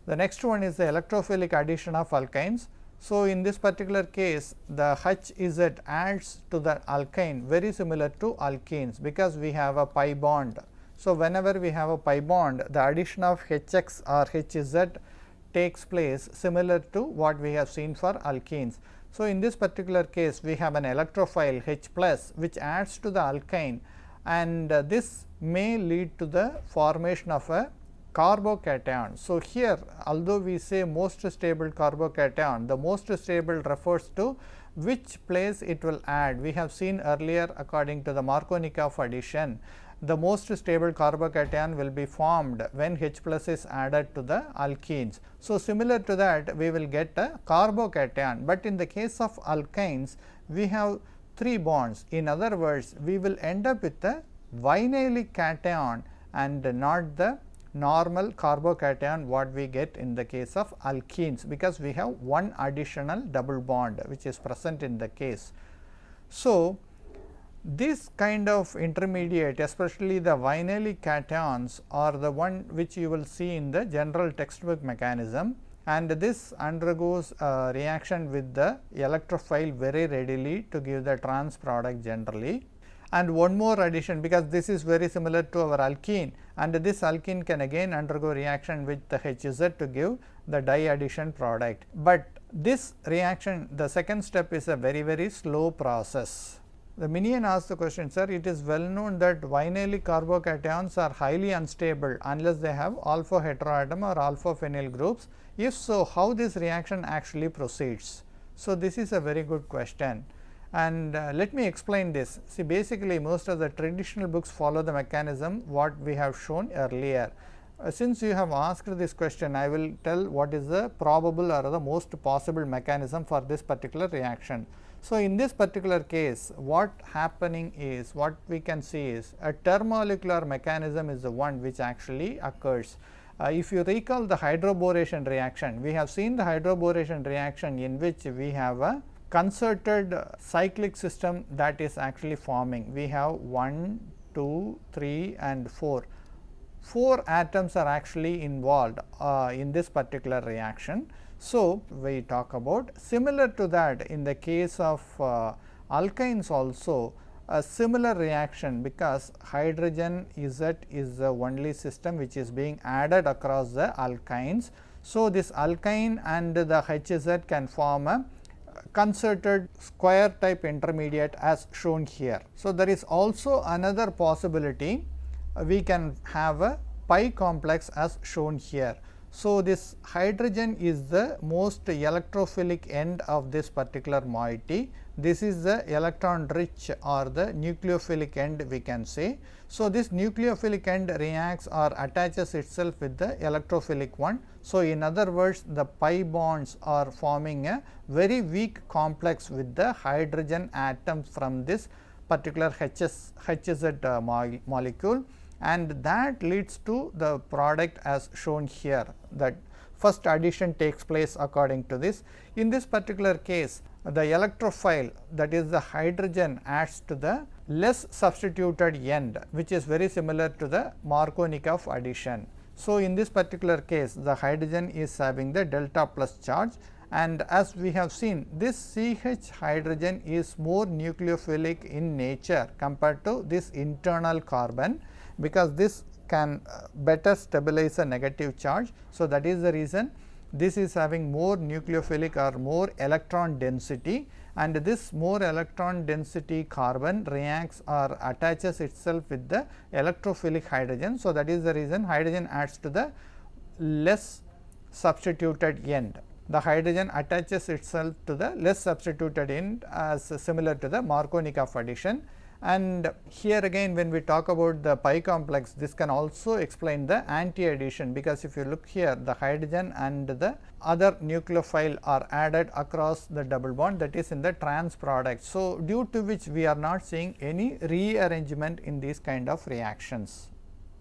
The next one is the electrophilic addition of alkynes. So, in this particular case the HZ adds to the alkyne very similar to alkenes, because we have a pi bond. So, whenever we have a pi bond, the addition of HX or HZ takes place similar to what we have seen for alkenes. So, in this particular case we have an electrophile H plus which adds to the alkyne, and this may lead to the formation of a carbocation. So, here although we say most stable carbocation, the most stable refers to which place it will add. We have seen earlier, according to the Markovnikov addition, the most stable carbocation will be formed when H plus is added to the alkenes. So, similar to that we will get a carbocation, but in the case of alkynes we have 3 bonds. In other words, we will end up with a vinylic cation and not the normal carbocation what we get in the case of alkenes, because we have one additional double bond which is present in the case. So, this kind of intermediate, especially the vinylic cations, are the one which you will see in the general textbook mechanism, and this undergoes a reaction with the electrophile very readily to give the trans product generally. And one more addition, because this is very similar to our alkene, and this alkene can again undergo reaction with the HZ to give the di-addition product. But this reaction, the second step, is a very slow process. The Minion asked the question, sir, it is well known that vinylic carbocations are highly unstable unless they have alpha heteroatom or alpha phenyl groups. If so, how this reaction actually proceeds? So, this is a very good question, and let me explain this. See, basically most of the traditional books follow the mechanism what we have shown earlier. Since you have asked this question, I will tell what is the probable or the most possible mechanism for this particular reaction. So, in this particular case what happening is, what we can see is a termomolecular mechanism is the one which actually occurs. If you recall the hydroboration reaction, we have seen the hydroboration reaction in which we have a concerted cyclic system that is actually forming. We have 1, 2, 3 and 4. 4 atoms are actually involved in this particular reaction. So, we talk about similar to that in the case of alkynes also a similar reaction, because hydrogen Z is the only system which is being added across the alkynes. So, this alkyne and the HZ can form a concerted square type intermediate as shown here. So, there is also another possibility, we can have a pi complex as shown here. So, this hydrogen is the most electrophilic end of this particular moiety. This is the electron rich or the nucleophilic end we can say. So, this nucleophilic end reacts or attaches itself with the electrophilic one. So, in other words, the pi bonds are forming a very weak complex with the hydrogen atoms from this particular HZ molecule, and that leads to the product as shown here, that first addition takes place according to this. In this particular case, the electrophile, that is the hydrogen, adds to the less substituted end, which is very similar to the Markovnikov addition. So, in this particular case the hydrogen is having the delta plus charge, and as we have seen, this CH hydrogen is more nucleophilic in nature compared to this internal carbon, because this can better stabilize a negative charge. So, that is the reason this is having more nucleophilic or more electron density, and this more electron density carbon reacts or attaches itself with the electrophilic hydrogen. So, that is the reason hydrogen adds to the less substituted end. The hydrogen attaches itself to the less substituted end as similar to the Markovnikov addition. And here again, when we talk about the pi complex, this can also explain the anti-addition, because if you look here, the hydrogen and the other nucleophile are added across the double bond, that is in the trans product. So, due to which we are not seeing any rearrangement in these kind of reactions.